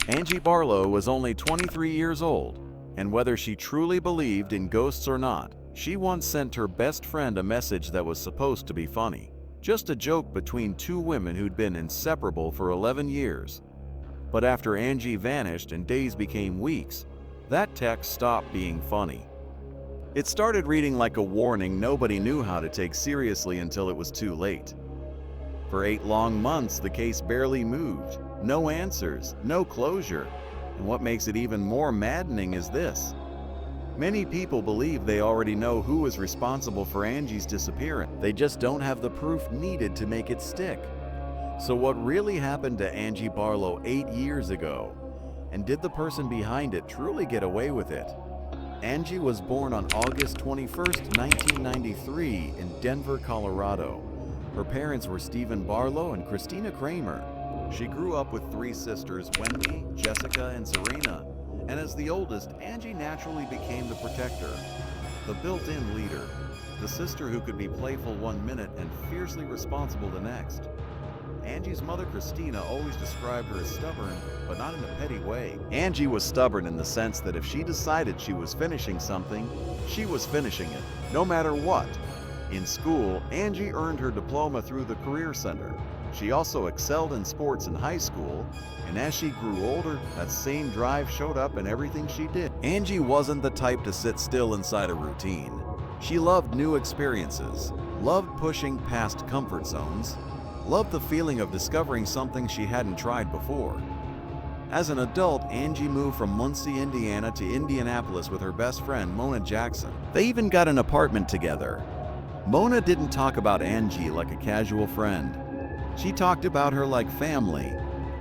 Angie Barlo was only 23 years old, and whether she truly believed in ghosts or not, she once sent her best friend a message that was supposed to be funny. Just a joke between two women who'd been inseparable for 11 years. But after Angie vanished and days became weeks, that text stopped being funny. It started reading like a warning nobody knew how to take seriously until it was too late. For 8 long months, the case barely moved. No answers, no closure. And what makes it even more maddening is this. Many people believe they already know who was responsible for Angie's disappearance. They just don't have the proof needed to make it stick. So what really happened to Angie Barlo 8 years ago? And did the person behind it truly get away with it? Angie was born on August 21, 1993 in Denver, Colorado. Her parents were Stephen Barlo and Christina Kramer. She grew up with 3 sisters, Wendy, Jessica, and Serena. And as the oldest, Angie naturally became the protector, the built-in leader, the sister who could be playful one minute and fiercely responsible the next. Angie's mother, Christina, always described her as stubborn, but not in a petty way. Angie was stubborn in the sense that if she decided she was finishing something, she was finishing it, no matter what. In school, Angie earned her diploma through the Career Center. She also excelled in sports in high school, and as she grew older, that same drive showed up in everything she did. Angie wasn't the type to sit still inside a routine. She loved new experiences, loved pushing past comfort zones, loved the feeling of discovering something she hadn't tried before. As an adult, Angie moved from Muncie, Indiana to Indianapolis with her best friend, Mona Jackson. They even got an apartment together. Mona didn't talk about Angie like a casual friend. She talked about her like family,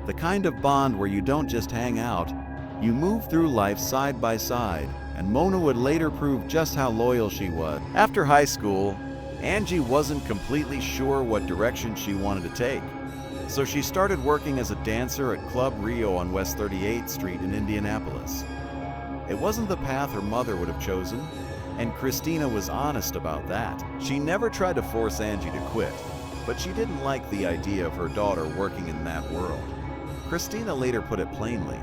the kind of bond where you don't just hang out, you move through life side by side, and Mona would later prove just how loyal she was. After high school, Angie wasn't completely sure what direction she wanted to take, so she started working as a dancer at Club Rio on West 38th Street in Indianapolis. It wasn't the path her mother would have chosen, and Christina was honest about that. She never tried to force Angie to quit, but she didn't like the idea of her daughter working in that world. Christina later put it plainly.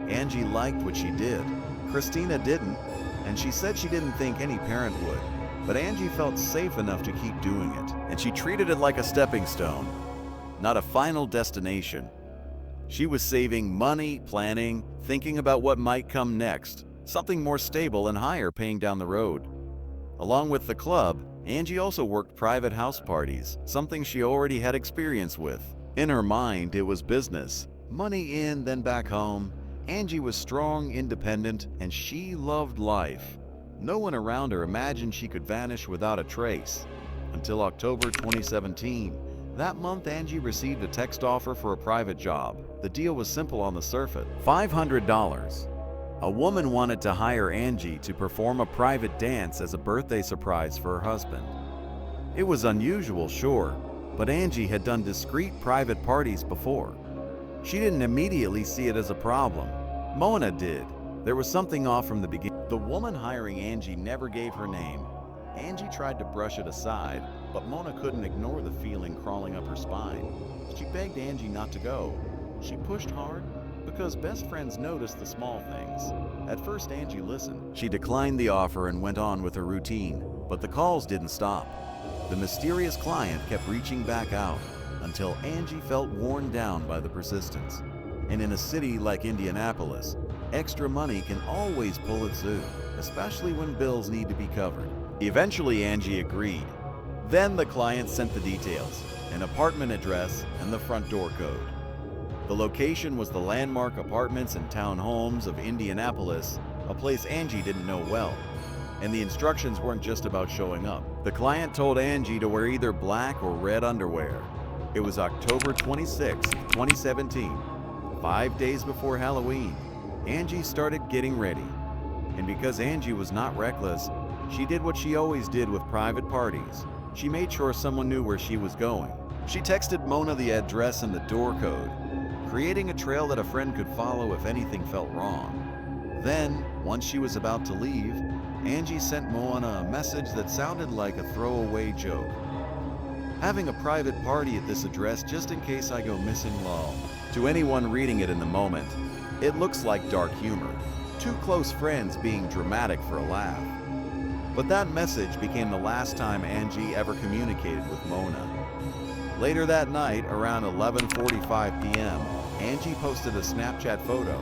Angie liked what she did. Christina didn't, and she said she didn't think any parent would. But Angie felt safe enough to keep doing it, and she treated it like a stepping stone, not a final destination. She was saving money, planning, thinking about what might come next, something more stable and higher paying down the road. Along with the club, Angie also worked private house parties, something she already had experience with. In her mind, it was business. Money in, then back home. Angie was strong, independent, and she loved life. No one around her imagined she could vanish without a trace. Until October 2017. That month, Angie received a text offer for a private job. The deal was simple on the surface. $500. A woman wanted to hire Angie to perform a private dance as a birthday surprise for her husband. It was unusual, sure, but Angie had done discreet private parties before. She didn't immediately see it as a problem. Mona did. There was something off from the beginning. The woman hiring Angie never gave her name. Angie tried to brush it aside, but Mona couldn't ignore the feeling crawling up her spine. She begged Angie not to go. She pushed hard, because best friends notice the small things. At first, Angie listened. She declined the offer and went on with her routine, but the calls didn't stop. The mysterious client kept reaching back out until Angie felt worn down by the persistence. And in a city like Indianapolis, extra money can always pull its due, especially when bills need to be covered. Eventually, Angie agreed. Then the client sent the details, an apartment address, and the front door code. The location was the landmark apartments and townhomes of Indianapolis, a place Angie didn't know well. And the instructions weren't just about showing up. The client told Angie to wear either black or red underwear. It was October 26, 2017, 5 days before Halloween. Angie started getting ready. And because Angie was not reckless, she did what she always did with private parties. She made sure someone knew where she was going. She texted Mona the address and the door code, creating a trail that a friend could follow if anything felt wrong. Then, once she was about to leave, Angie sent Mona a message that sounded like a throwaway joke. Having a private party at this address just in case I go missing, lol. To anyone reading it in the moment, It looks like dark humor, two close friends being dramatic for a laugh. But that message became the last time Angie ever communicated with Mona. Later that night, around 11:45 p.m., Angie posted a Snapchat photo.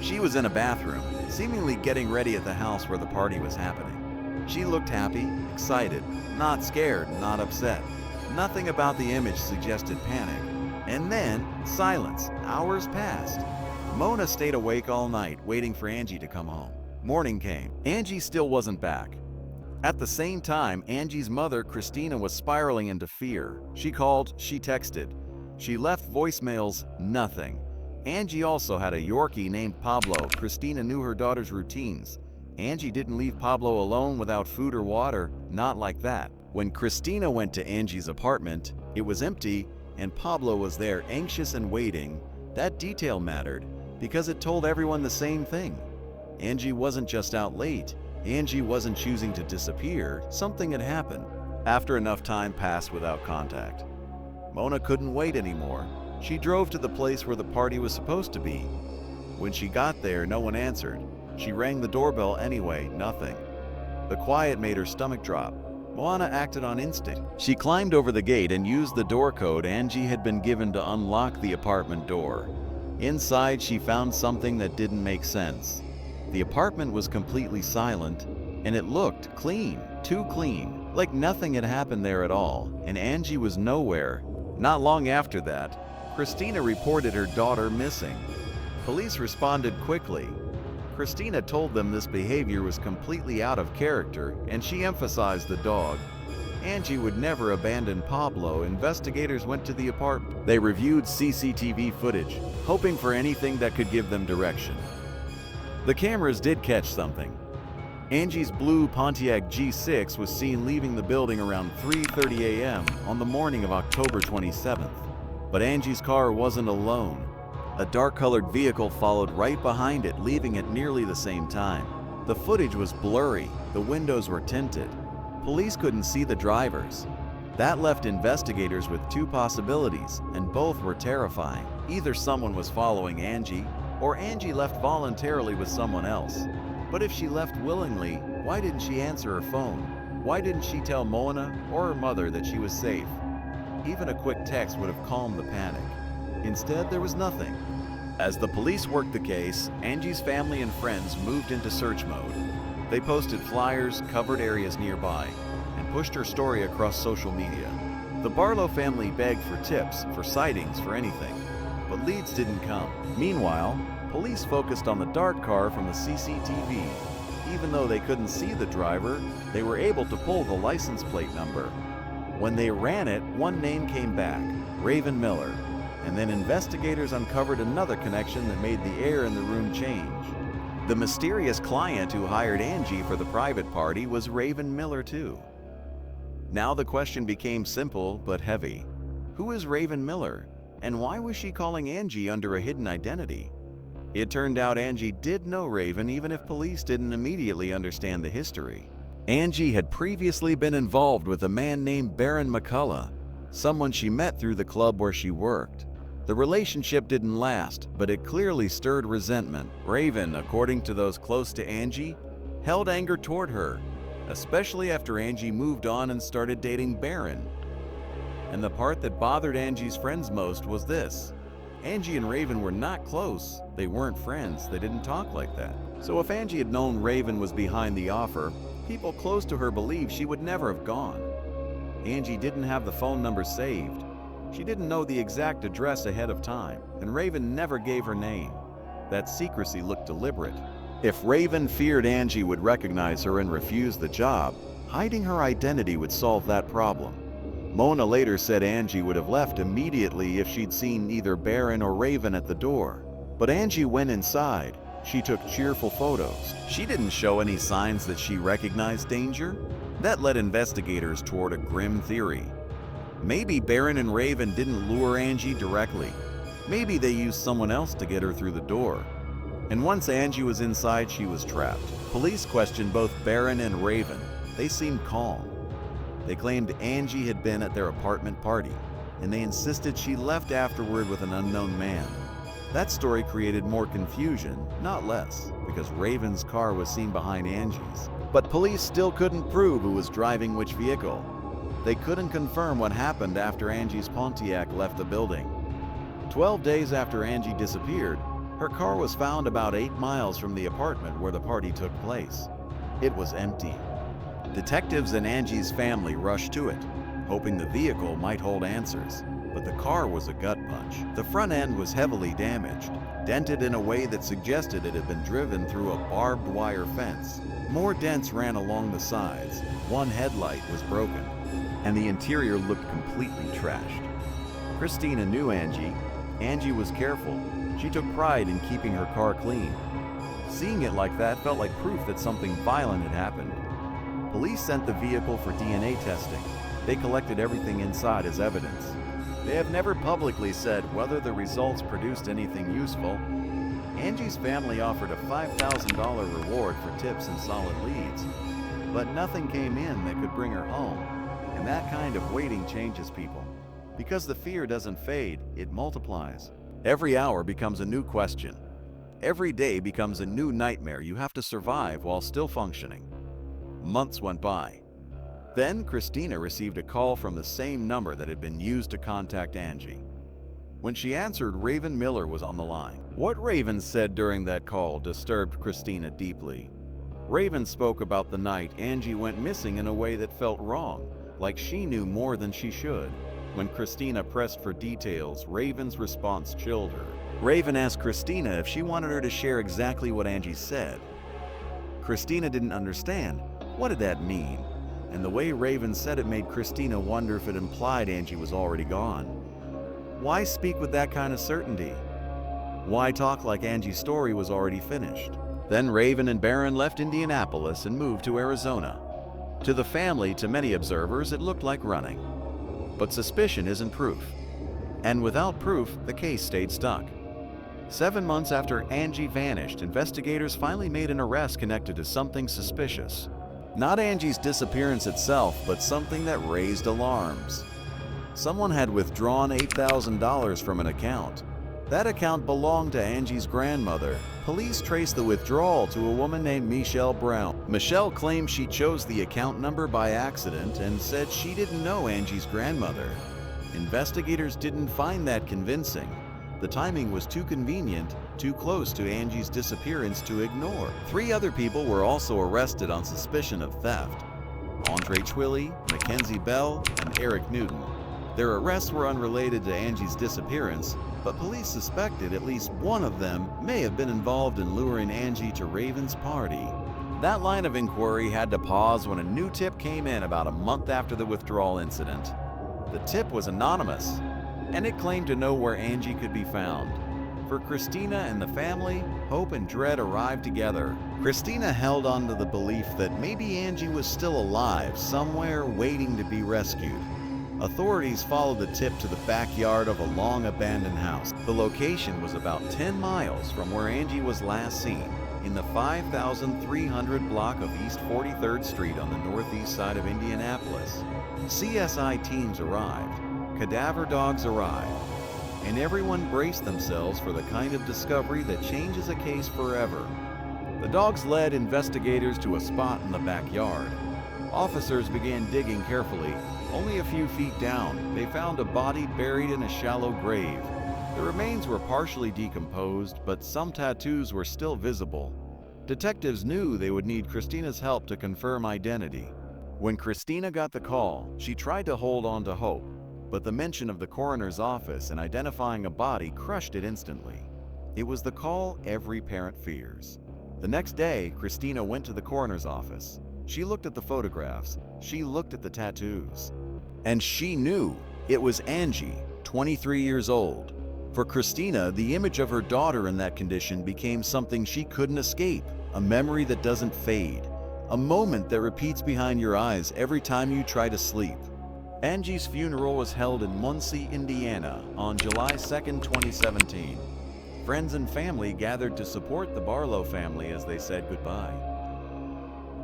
She was in a bathroom, seemingly getting ready at the house where the party was happening. She looked happy, excited, not scared, not upset. Nothing about the image suggested panic. And then, silence. Hours passed. Mona stayed awake all night, waiting for Angie to come home. Morning came. Angie still wasn't back. At the same time, Angie's mother, Christina, was spiraling into fear. She called, she texted. She left voicemails, nothing. Angie also had a Yorkie named Pablo. Christina knew her daughter's routines. Angie didn't leave Pablo alone without food or water, not like that. When Christina went to Angie's apartment, it was empty, and Pablo was there anxious and waiting. That detail mattered, because it told everyone the same thing. Angie wasn't just out late. Angie wasn't choosing to disappear. Something had happened. After enough time passed without contact, Mona couldn't wait anymore. She drove to the place where the party was supposed to be. When she got there, no one answered. She rang the doorbell anyway, nothing. The quiet made her stomach drop. Mona acted on instinct. She climbed over the gate and used the door code Angie had been given to unlock the apartment door. Inside, she found something that didn't make sense. The apartment was completely silent, and it looked clean, too clean, like nothing had happened there at all, and Angie was nowhere. Not long after that, Christina reported her daughter missing. Police responded quickly. Christina told them this behavior was completely out of character, and she emphasized the dog. Angie would never abandon Pablo. Investigators went to the apartment. They reviewed CCTV footage, hoping for anything that could give them direction. The cameras did catch something. Angie's blue Pontiac G6 was seen leaving the building around 3:30 a.m. on the morning of October 27th. But Angie's car wasn't alone. A dark-colored vehicle followed right behind it, leaving at nearly the same time. The footage was blurry. The windows were tinted. Police couldn't see the drivers. That left investigators with two possibilities, and both were terrifying. Either someone was following Angie, or Angie left voluntarily with someone else. But if she left willingly, why didn't she answer her phone? Why didn't she tell Mona or her mother that she was safe? Even a quick text would have calmed the panic. Instead, there was nothing. As the police worked the case, Angie's family and friends moved into search mode. They posted flyers, covered areas nearby, and pushed her story across social media. The Barlo family begged for tips, for sightings, for anything. But leads didn't come. Meanwhile, police focused on the dark car from the CCTV. Even though they couldn't see the driver, they were able to pull the license plate number. When they ran it, one name came back, Raven Miller. And then investigators uncovered another connection that made the air in the room change. The mysterious client who hired Angie for the private party was Raven Miller too. Now the question became simple but heavy. Who is Raven Miller? And why was she calling Angie under a hidden identity? It turned out Angie did know Raven, even if police didn't immediately understand the history. Angie had previously been involved with a man named Baron McCullough, someone she met through the club where she worked. The relationship didn't last, but it clearly stirred resentment. Raven, according to those close to Angie, held anger toward her, especially after Angie moved on and started dating Baron. And the part that bothered Angie's friends most was this. Angie and Raven were not close. They weren't friends. They didn't talk like that. So if Angie had known Raven was behind the offer, people close to her believed she would never have gone. Angie didn't have the phone number saved. She didn't know the exact address ahead of time, and Raven never gave her name. That secrecy looked deliberate. If Raven feared Angie would recognize her and refuse the job, hiding her identity would solve that problem. Mona later said Angie would have left immediately if she'd seen either Baron or Raven at the door. But Angie went inside. She took cheerful photos. She didn't show any signs that she recognized danger. That led investigators toward a grim theory. Maybe Baron and Raven didn't lure Angie directly. Maybe they used someone else to get her through the door. And once Angie was inside, she was trapped. Police questioned both Baron and Raven. They seemed calm. They claimed Angie had been at their apartment party, and they insisted she left afterward with an unknown man. That story created more confusion, not less, because Raven's car was seen behind Angie's. But police still couldn't prove who was driving which vehicle. They couldn't confirm what happened after Angie's Pontiac left the building. 12 days after Angie disappeared, her car was found about 8 miles from the apartment where the party took place. It was empty. Detectives and Angie's family rushed to it, hoping the vehicle might hold answers. But the car was a gut punch. The front end was heavily damaged, dented in a way that suggested it had been driven through a barbed wire fence. More dents ran along the sides, one headlight was broken, and the interior looked completely trashed. Christina knew Angie. Angie was careful. She took pride in keeping her car clean. Seeing it like that felt like proof that something violent had happened. Police sent the vehicle for DNA testing. They collected everything inside as evidence. They have never publicly said whether the results produced anything useful. Angie's family offered a $5,000 reward for tips and solid leads, but nothing came in that could bring her home. And that kind of waiting changes people. Because the fear doesn't fade, it multiplies. Every hour becomes a new question. Every day becomes a new nightmare you have to survive while still functioning. Months went by. Then Christina received a call from the same number that had been used to contact Angie. When she answered, Raven Miller was on the line. What Raven said during that call disturbed Christina deeply. Raven spoke about the night Angie went missing in a way that felt wrong, like she knew more than she should. When Christina pressed for details, Raven's response chilled her. Raven asked Christina if she wanted her to share exactly what Angie said. Christina didn't understand. What did that mean? And the way Raven said it made Christina wonder if it implied Angie was already gone. Why speak with that kind of certainty? Why talk like Angie's story was already finished? Then Raven and Barron left Indianapolis and moved to Arizona. To the family, to many observers, it looked like running. But suspicion isn't proof. And without proof, the case stayed stuck. 7 months after Angie vanished, investigators finally made an arrest connected to something suspicious. Not Angie's disappearance itself, but something that raised alarms. Someone had withdrawn $8,000 from an account. That account belonged to Angie's grandmother. Police traced the withdrawal to a woman named Michelle Brown. Michelle claimed she chose the account number by accident and said she didn't know Angie's grandmother. Investigators didn't find that convincing. The timing was too convenient, too close to Angie's disappearance to ignore. 3 other people were also arrested on suspicion of theft: Andre Twilley, Mackenzie Bell, and Eric Newton. Their arrests were unrelated to Angie's disappearance, but police suspected at least one of them may have been involved in luring Angie to Raven's party. That line of inquiry had to pause when a new tip came in about a month after the withdrawal incident. The tip was anonymous, and it claimed to know where Angie could be found. For Christina and the family, hope and dread arrived together. Christina held on to the belief that maybe Angie was still alive, somewhere waiting to be rescued. Authorities followed the tip to the backyard of a long-abandoned house. The location was about 10 miles from where Angie was last seen, in the 5300 block of East 43rd Street on the northeast side of Indianapolis. CSI teams arrived, cadaver dogs arrived, and everyone braced themselves for the kind of discovery that changes a case forever. The dogs led investigators to a spot in the backyard. Officers began digging carefully. Only a few feet down, they found a body buried in a shallow grave. The remains were partially decomposed, but some tattoos were still visible. Detectives knew they would need Christina's help to confirm identity. When Christina got the call, she tried to hold on to hope, but the mention of the coroner's office and identifying a body crushed it instantly. It was the call every parent fears. The next day, Christina went to the coroner's office. She looked at the photographs, she looked at the tattoos, and she knew it was Angie, 23 years old. For Christina, the image of her daughter in that condition became something she couldn't escape, a memory that doesn't fade, a moment that repeats behind your eyes every time you try to sleep. Angie's funeral was held in Muncie, Indiana on July 2, 2017. Friends and family gathered to support the Barlo family as they said goodbye.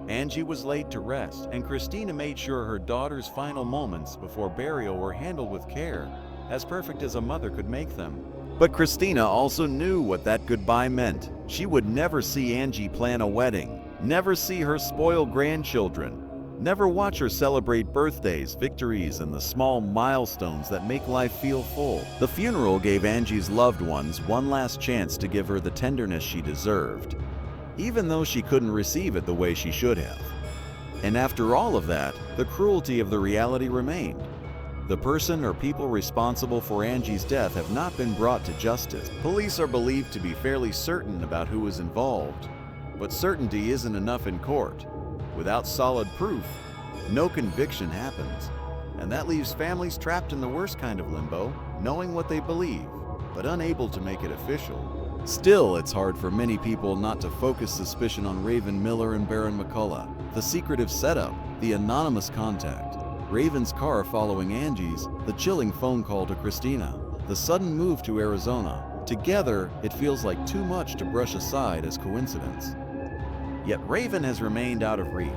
Angie was laid to rest, and Christina made sure her daughter's final moments before burial were handled with care, as perfect as a mother could make them. But Christina also knew what that goodbye meant. She would never see Angie plan a wedding, never see her spoil grandchildren, never watch her celebrate birthdays, victories, and the small milestones that make life feel full. The funeral gave Angie's loved ones one last chance to give her the tenderness she deserved, even though she couldn't receive it the way she should have. And after all of that, the cruelty of the reality remained. The person or people responsible for Angie's death have not been brought to justice. Police are believed to be fairly certain about who was involved, but certainty isn't enough in court. Without solid proof, no conviction happens, and that leaves families trapped in the worst kind of limbo, knowing what they believe, but unable to make it official. Still, it's hard for many people not to focus suspicion on Raven Miller and Baron McCullough. The secretive setup, the anonymous contact, Raven's car following Angie's, the chilling phone call to Christina, the sudden move to Arizona. Together, it feels like too much to brush aside as coincidence. Yet Raven has remained out of reach.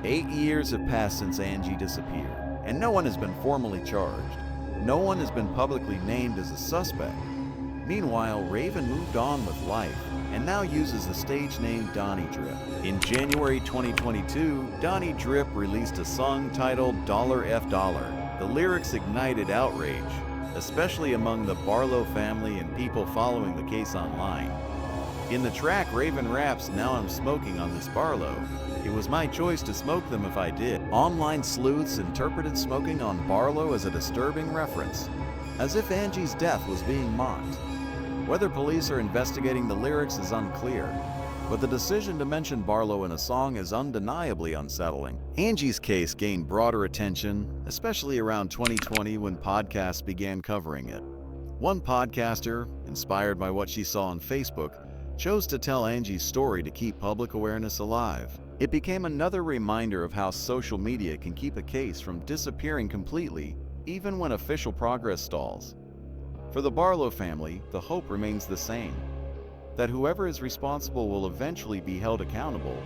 8 years have passed since Angie disappeared, and no one has been formally charged. No one has been publicly named as a suspect. Meanwhile, Raven moved on with life and now uses the stage name Donnie Drip. In January 2022, Donnie Drip released a song titled Dollar F Dollar. The lyrics ignited outrage, especially among the Barlo family and people following the case online. In the track, Raven raps, "Now I'm smoking on this Barlo. It was my choice to smoke them if I did." Online sleuths interpreted smoking on Barlo as a disturbing reference, as if Angie's death was being mocked. Whether police are investigating the lyrics is unclear, but the decision to mention Barlo in a song is undeniably unsettling. Angie's case gained broader attention, especially around 2020 when podcasts began covering it. One podcaster, inspired by what she saw on Facebook, chose to tell Angie's story to keep public awareness alive. It became another reminder of how social media can keep a case from disappearing completely, even when official progress stalls. For the Barlo family, the hope remains the same, that whoever is responsible will eventually be held accountable.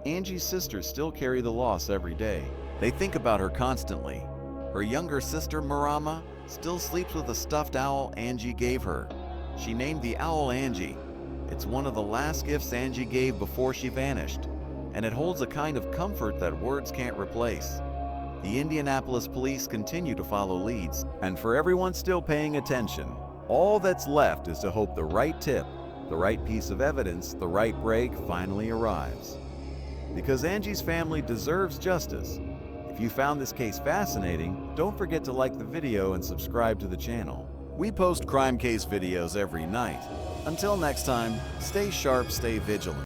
Angie's sisters still carry the loss every day. They think about her constantly. Her younger sister, Marama, still sleeps with a stuffed owl Angie gave her. She named the owl Angie. It's one of the last gifts Angie gave before she vanished, and it holds a kind of comfort that words can't replace. The Indianapolis police continue to follow leads, and for everyone still paying attention, all that's left is to hope the right tip, the right piece of evidence, the right break finally arrives. Because Angie's family deserves justice. If you found this case fascinating, don't forget to like the video and subscribe to the channel. We post crime case videos every night. Until next time, stay sharp, stay vigilant.